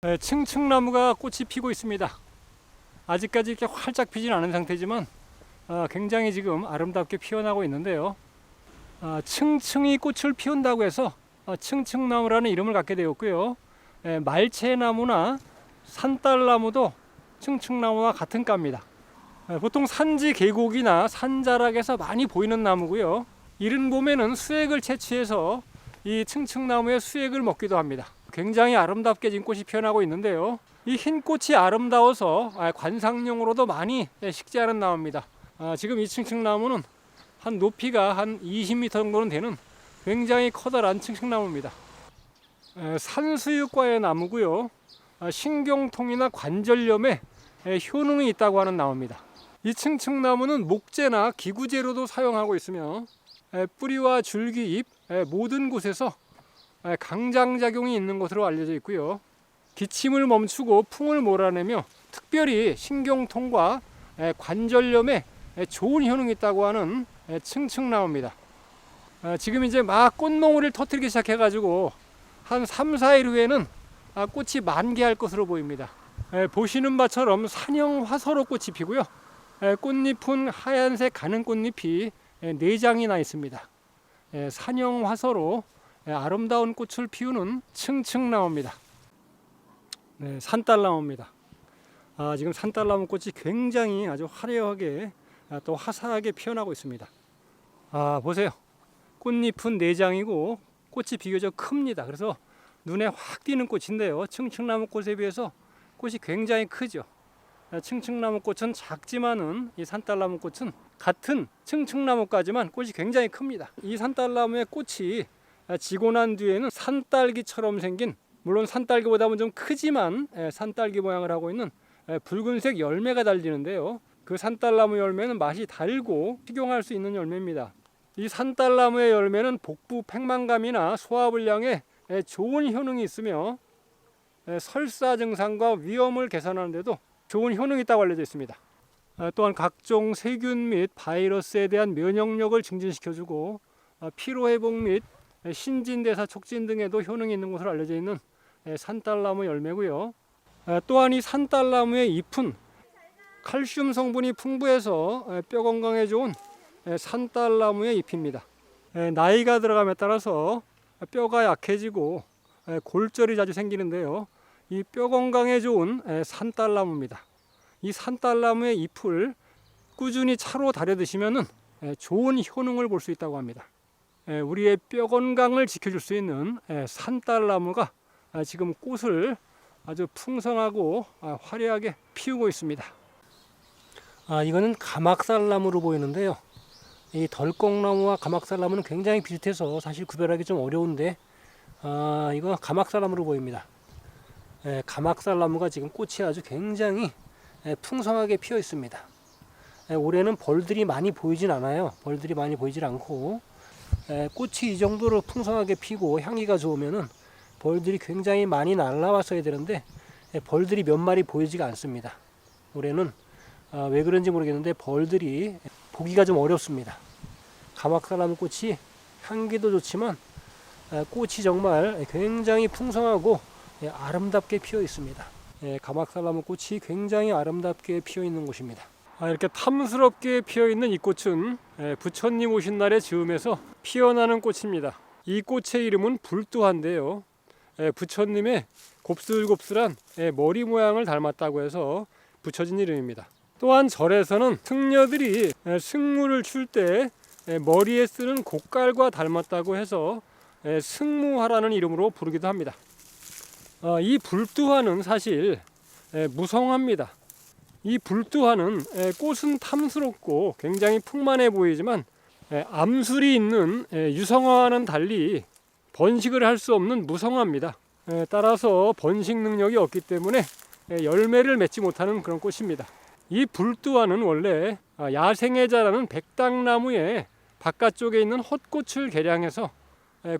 층층나무가 꽃이 피고 있습니다. 아직까지 이렇게 활짝 피진 않은 상태지만 굉장히 지금 아름답게 피어나고 있는데요. 층층이 꽃을 피운다고 해서 층층나무라는 이름을 갖게 되었고요. 말채나무나 산딸나무도 층층나무와 같은 과입니다. 보통 산지 계곡이나 산자락에서 많이 보이는 나무고요. 이른 봄에는 수액을 채취해서 이 층층나무의 수액을 먹기도 합니다. 굉장히 아름답게 지금 꽃이 피어나고 있는데요. 이 흰 꽃이 아름다워서 관상용으로도 많이 식재하는 나무입니다. 지금 이 층층나무는 한 높이가 한 20m 정도는 되는 굉장히 커다란 층층나무입니다. 산수유과의 나무고요. 신경통이나 관절염에 효능이 있다고 하는 나무입니다. 이 층층나무는 목재나 기구재로도 사용하고 있으며 뿌리와 줄기, 잎 모든 곳에서 강장작용이 있는 것으로 알려져 있고요. 기침을 멈추고 풍을 몰아내며 특별히 신경통과 관절염에 좋은 효능이 있다고 하는 층층나무입니다. 지금 이제 막 꽃농울을 터뜨리기 시작해가지고 한 3, 4일 후에는 꽃이 만개할 것으로 보입니다. 보시는 바처럼 산형 화서로 꽃이 피고요. 꽃잎은 하얀색 가는 꽃잎이 4장이 나 있습니다. 산형 화서로 아름다운 꽃을 피우는 층층나무입니다. 산딸나무입니다. 지금 산딸나무 꽃이 굉장히 아주 화려하게 또 화사하게 피어나고 있습니다. 보세요. 꽃잎은 4장이고 꽃이 비교적 큽니다. 그래서 눈에 확 띄는 꽃인데요. 층층나무 꽃에 비해서 꽃이 굉장히 크죠. 층층나무 꽃은 작지만은 이 산딸나무 꽃은 같은 층층나무까지만 꽃이 굉장히 큽니다. 이 산딸나무의 꽃이 지고 난 뒤에는 산딸기처럼 생긴, 물론 산딸기보다는 좀 크지만 산딸기 모양을 하고 있는 붉은색 열매가 달리는데요. 그 산딸나무 열매는 맛이 달고 식용할 수 있는 열매입니다. 이 산딸나무의 열매는 복부 팽만감이나 소화불량에 좋은 효능이 있으며 설사 증상과 위염을 개선하는 데도 좋은 효능이 있다고 알려져 있습니다. 또한 각종 세균 및 바이러스에 대한 면역력을 증진시켜주고 피로회복 및 신진대사 촉진 등에도 효능이 있는 것으로 알려져 있는 산딸나무 열매고요. 또한 이 산딸나무의 잎은 칼슘 성분이 풍부해서 뼈 건강에 좋은 산딸나무의 잎입니다. 나이가 들어감에 따라서 뼈가 약해지고 골절이 자주 생기는데요. 이 뼈 건강에 좋은 산딸나무입니다. 이 산딸나무의 잎을 꾸준히 차로 달여 드시면 좋은 효능을 볼 수 있다고 합니다. 우리의 뼈 건강을 지켜줄 수 있는 산딸나무가 지금 꽃을 아주 풍성하고 화려하게 피우고 있습니다. 이거는 가막살나무로 보이는데요. 이 덜꺽나무와 가막살나무는 굉장히 비슷해서 사실 구별하기 좀 어려운데 이거 가막살나무로 보입니다. 가막살나무가 지금 꽃이 아주 굉장히 풍성하게 피어 있습니다. 올해는 벌들이 많이 보이진 않아요. 벌들이 많이 보이질 않고 꽃이 이 정도로 풍성하게 피고 향기가 좋으면은 벌들이 굉장히 많이 날아왔어야 되는데 벌들이 몇 마리 보이지가 않습니다. 올해는 왜 그런지 모르겠는데 벌들이 보기가 좀 어렵습니다. 가막살나무 꽃이 향기도 좋지만 꽃이 정말 굉장히 풍성하고 아름답게 피어 있습니다. 가막살나무 꽃이 굉장히 아름답게 피어 있는 곳입니다. 이렇게 탐스럽게 피어 있는 이 꽃은 부처님 오신 날의 즈음에서 피어나는 꽃입니다. 이 꽃의 이름은 불두한데요. 부처님의 곱슬곱슬한 머리 모양을 닮았다고 해서 붙여진 이름입니다. 또한 절에서는 승려들이 승무를 출 때 머리에 쓰는 곡갈과 닮았다고 해서 승무화라는 이름으로 부르기도 합니다. 이 불두화는 사실 무성화입니다. 이 불두화는 꽃은 탐스럽고 굉장히 풍만해 보이지만 암술이 있는 유성화와는 달리 번식을 할 수 없는 무성화입니다. 따라서 번식 능력이 없기 때문에 열매를 맺지 못하는 그런 꽃입니다. 이 불두화는 원래 야생에 자라는 백당나무의 바깥쪽에 있는 헛꽃을 개량해서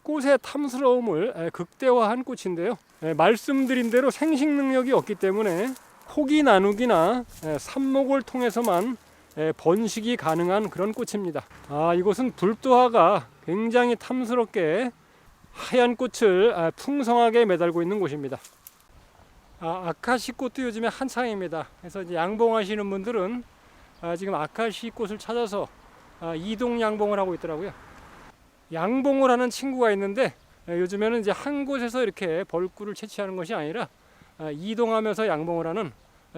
꽃의 탐스러움을 극대화한 꽃인데요. 말씀드린 대로 생식 능력이 없기 때문에 포기 나누기나 삽목을 통해서만 번식이 가능한 그런 꽃입니다. 이곳은 불두화가 굉장히 탐스럽게 하얀 꽃을 풍성하게 매달고 있는 곳입니다. 아카시 꽃도 요즘에 한창입니다. 그래서 이제 양봉하시는 분들은 지금 아카시 꽃을 찾아서 이동 양봉을 하고 있더라고요. 양봉을 하는 친구가 있는데 요즘에는 이제 한 곳에서 이렇게 벌꿀을 채취하는 것이 아니라 이동하면서 양봉을 하는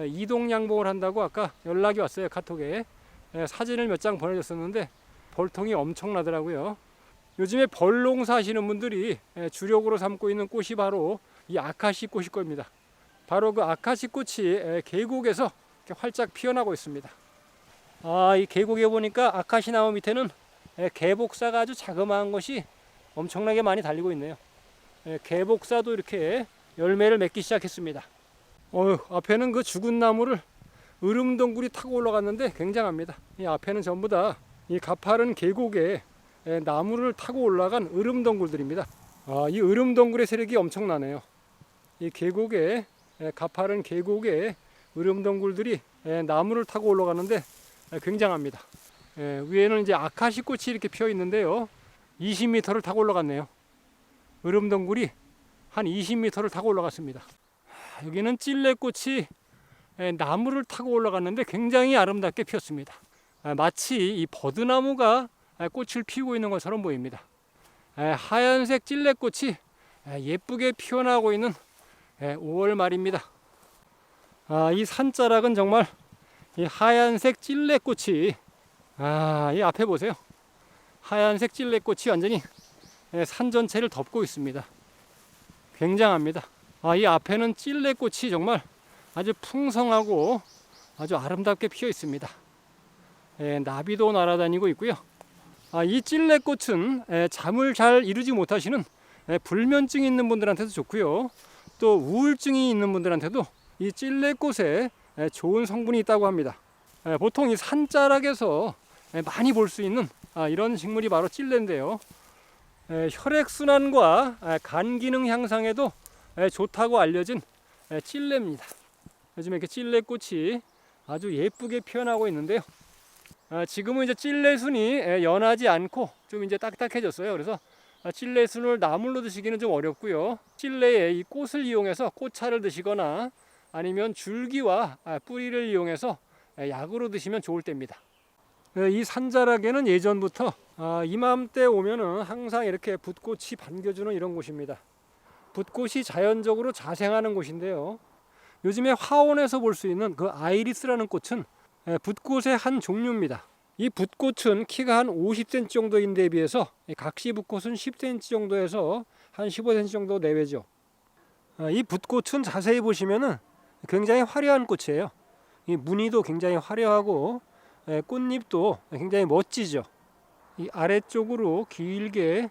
이동 양봉을 한다고 아까 연락이 왔어요. 카톡에 사진을 몇 장 보내줬었는데 벌통이 엄청나더라고요. 요즘에 벌 농사하시는 분들이 주력으로 삼고 있는 꽃이 바로 이 아카시 꽃일 겁니다. 바로 그 아카시 꽃이 계곡에서 이렇게 활짝 피어나고 있습니다. 이 계곡에 보니까 아카시 나무 밑에는 개복사가 아주 자그마한 것이 엄청나게 많이 달리고 있네요. 개복사도 이렇게 열매를 맺기 시작했습니다. 앞에는 그 죽은 나무를 으름덩굴이 타고 올라갔는데 굉장합니다. 이 앞에는 전부 다 이 가파른 계곡에 나무를 타고 올라간 으름덩굴들입니다. 이 으름덩굴의 세력이 엄청나네요. 이 계곡에 가파른 계곡에 으름덩굴들이 나무를 타고 올라가는데 굉장합니다. 위에는 이제 아카시 꽃이 이렇게 피어 있는데요. 20m를 타고 올라갔네요. 으름덩굴이 한 20m를 타고 올라갔습니다. 여기는 찔레꽃이 나무를 타고 올라갔는데 굉장히 아름답게 피었습니다. 마치 이 버드나무가 꽃을 피우고 있는 것처럼 보입니다. 하얀색 찔레꽃이 예쁘게 피어나고 있는 5월 말입니다. 이 산자락은 정말 이 하얀색 찔레꽃이 이 앞에 보세요. 하얀색 찔레꽃이 완전히 산 전체를 덮고 있습니다. 굉장합니다. 이 앞에는 찔레꽃이 정말 아주 풍성하고 아주 아름답게 피어 있습니다. 나비도 날아다니고 있고요. 이 찔레꽃은 잠을 잘 이루지 못하시는 불면증이 있는 분들한테도 좋고요. 또 우울증이 있는 분들한테도 이 찔레꽃에 좋은 성분이 있다고 합니다. 보통 이 산자락에서 많이 볼 수 있는 이런 식물이 바로 찔레인데요. 혈액순환과 간 기능 향상에도 좋다고 알려진 찔레입니다. 요즘에 이렇게 찔레꽃이 아주 예쁘게 피어나고 있는데요. 지금은 이제 찔레순이 연하지 않고 좀 이제 딱딱해졌어요. 그래서 찔레순을 나물로 드시기는 좀 어렵고요. 찔레의 이 꽃을 이용해서 꽃차를 드시거나 아니면 줄기와 뿌리를 이용해서 약으로 드시면 좋을 때입니다. 이 산자락에는 예전부터 이맘때 오면은 항상 이렇게 붓꽃이 반겨주는 이런 곳입니다. 붓꽃이 자연적으로 자생하는 곳인데요. 요즘에 화원에서 볼 수 있는 그 아이리스라는 꽃은 붓꽃의 한 종류입니다. 이 붓꽃은 키가 한 50cm 정도인 데 비해서 각시 붓꽃은 10cm 정도에서 한 15cm 정도 내외죠. 이 붓꽃은 자세히 보시면은 굉장히 화려한 꽃이에요. 이 무늬도 굉장히 화려하고 꽃잎도 굉장히 멋지죠. 이 아래쪽으로 길게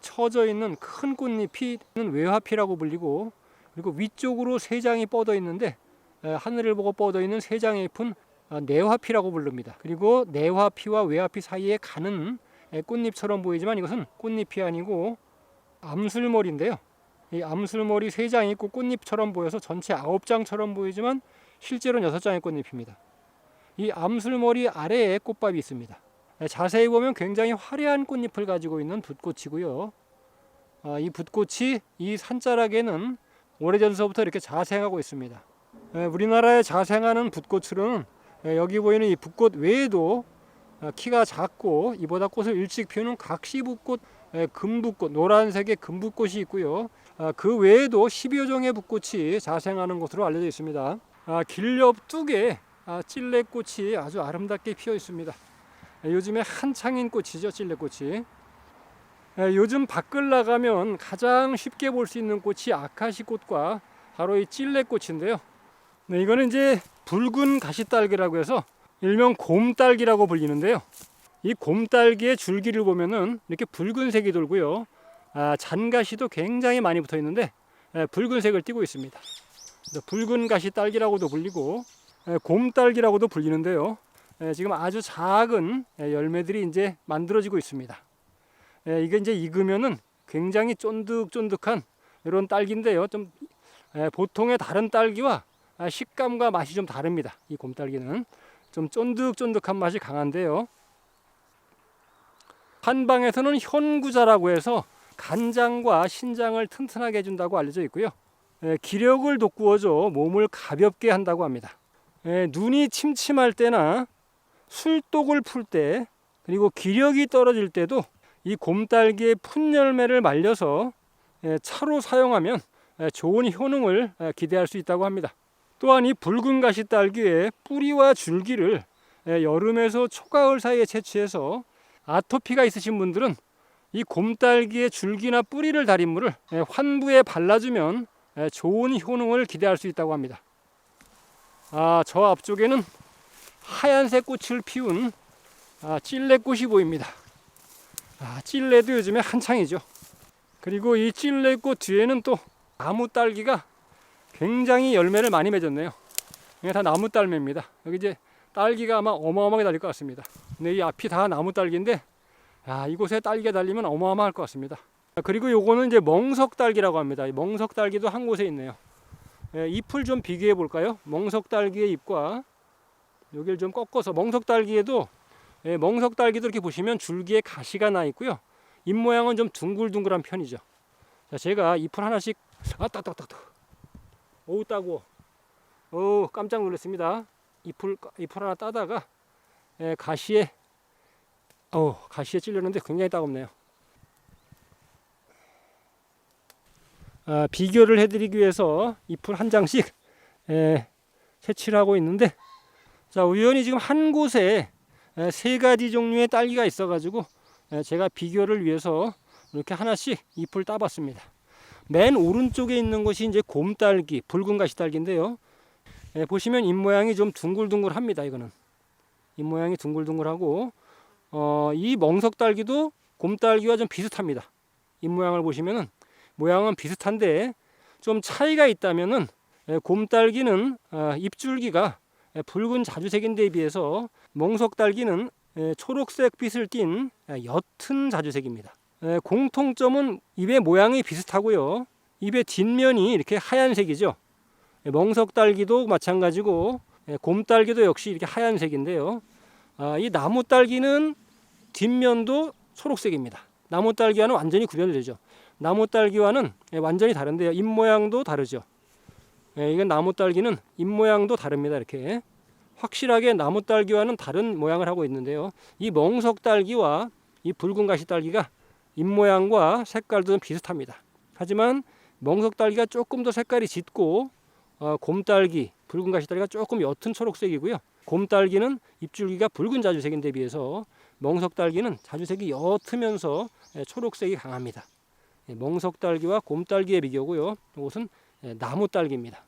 처져 있는 큰 꽃잎이 외화피라고 불리고, 그리고 위쪽으로 세 장이 뻗어 있는데 하늘을 보고 뻗어 있는 세 장의 잎은 내화피라고 부릅니다. 그리고 내화피와 외화피 사이에 가는 꽃잎처럼 보이지만 이것은 꽃잎이 아니고 암술머리인데요. 이 암술머리 세 장이 있고 꽃잎처럼 보여서 전체 9장처럼 보이지만 실제로는 6장의 꽃잎입니다. 이 암술머리 아래에 꽃밥이 있습니다. 자세히 보면 굉장히 화려한 꽃잎을 가지고 있는 붓꽃이고요. 이 붓꽃이 이 산자락에는 오래전서부터 이렇게 자생하고 있습니다. 우리나라에 자생하는 붓꽃으로는 여기 보이는 이 붓꽃 외에도 키가 작고 이보다 꽃을 일찍 피우는 각시붓꽃, 금붓꽃, 노란색의 금붓꽃이 있고요. 그 외에도 10여 종의 붓꽃이 자생하는 것으로 알려져 있습니다. 길녘둑에 찔레꽃이 아주 아름답게 피어 있습니다. 요즘에 한창인 꽃이죠, 찔레꽃이. 요즘 밖을 나가면 가장 쉽게 볼 수 있는 꽃이 아카시 꽃과 바로 이 찔레꽃인데요. 이거는 이제 붉은 가시딸기라고 해서 일명 곰딸기라고 불리는데요. 이 곰딸기의 줄기를 보면은 이렇게 붉은색이 돌고요. 잔가시도 굉장히 많이 붙어 있는데 붉은색을 띠고 있습니다. 붉은 가시딸기라고도 불리고 곰딸기라고도 불리는데요. 지금 아주 작은 열매들이 이제 만들어지고 있습니다. 이게 이제 익으면은 굉장히 쫀득쫀득한 이런 딸기인데요. 좀 보통의 다른 딸기와 식감과 맛이 좀 다릅니다. 이 곰딸기는 좀 쫀득쫀득한 맛이 강한데요. 한방에서는 현구자라고 해서 간장과 신장을 튼튼하게 해준다고 알려져 있고요. 기력을 돋구어줘 몸을 가볍게 한다고 합니다. 눈이 침침할 때나 술독을 풀 때, 그리고 기력이 떨어질 때도 이 곰딸기의 풋열매를 말려서 차로 사용하면 좋은 효능을 기대할 수 있다고 합니다. 또한 이 붉은 가시딸기의 뿌리와 줄기를 여름에서 초가을 사이에 채취해서 아토피가 있으신 분들은 이 곰딸기의 줄기나 뿌리를 달인 물을 환부에 발라주면 좋은 효능을 기대할 수 있다고 합니다. 저 앞쪽에는 하얀색 꽃을 피운 찔레꽃이 보입니다. 찔레도 요즘에 한창이죠. 그리고 이 찔레꽃 뒤에는 또 나무 딸기가 굉장히 열매를 많이 맺었네요. 이게 다 나무 딸매입니다. 여기 이제 딸기가 아마 어마어마하게 달릴 것 같습니다. 근데 이 앞이 다 나무 딸기인데, 이곳에 딸기가 달리면 어마어마할 것 같습니다. 그리고 요거는 이제 멍석 딸기라고 합니다. 이 멍석 딸기도 한 곳에 있네요. 잎을 좀 비교해 볼까요? 멍석 딸기의 잎과 여기를 좀 꺾어서, 멍석 딸기도 이렇게 보시면 줄기에 가시가 나 있고요. 잎 모양은 좀 둥글둥글한 편이죠. 자, 제가 잎을 하나씩 오우 따고 깜짝 놀랐습니다. 잎을 하나 따다가 가시에 찔렸는데 굉장히 따갑네요. 비교를 해드리기 위해서 잎을 한 장씩 채취를 하고 있는데, 자, 우연히 지금 한 곳에 3가지 종류의 딸기가 있어가지고 제가 비교를 위해서 이렇게 하나씩 잎을 따봤습니다. 맨 오른쪽에 있는 것이 이제 곰딸기, 붉은 가시딸기인데요. 보시면 잎 모양이 좀 둥글둥글합니다. 이거는 잎 모양이 둥글둥글하고, 이 멍석딸기도 곰딸기와 좀 비슷합니다. 잎 모양을 보시면은 모양은 비슷한데 좀 차이가 있다면은 곰딸기는 잎줄기가 붉은 자주색인데 비해서 멍석딸기는 초록색 빛을 띤 옅은 자주색입니다. 공통점은 잎의 모양이 비슷하고요. 잎의 뒷면이 이렇게 하얀색이죠. 멍석딸기도 마찬가지고 곰딸기도 역시 이렇게 하얀색인데요. 이 나무딸기는 뒷면도 초록색입니다. 나무딸기와는 완전히 구별되죠. 나무딸기와는 완전히 다른데요. 잎 모양도 다르죠. 이건 나무딸기는 잎 모양도 다릅니다. 이렇게 확실하게 나무딸기와는 다른 모양을 하고 있는데요. 이 멍석딸기와 이 붉은 가시딸기가 잎 모양과 색깔도 좀 비슷합니다. 하지만 멍석딸기가 조금 더 색깔이 짙고, 곰딸기, 붉은 가시딸기가 조금 옅은 초록색이고요. 곰딸기는 잎줄기가 붉은 자주색인데 비해서 멍석딸기는 자주색이 옅으면서 초록색이 강합니다. 멍석딸기와 곰딸기의 비교고요. 이것은 나무딸기입니다.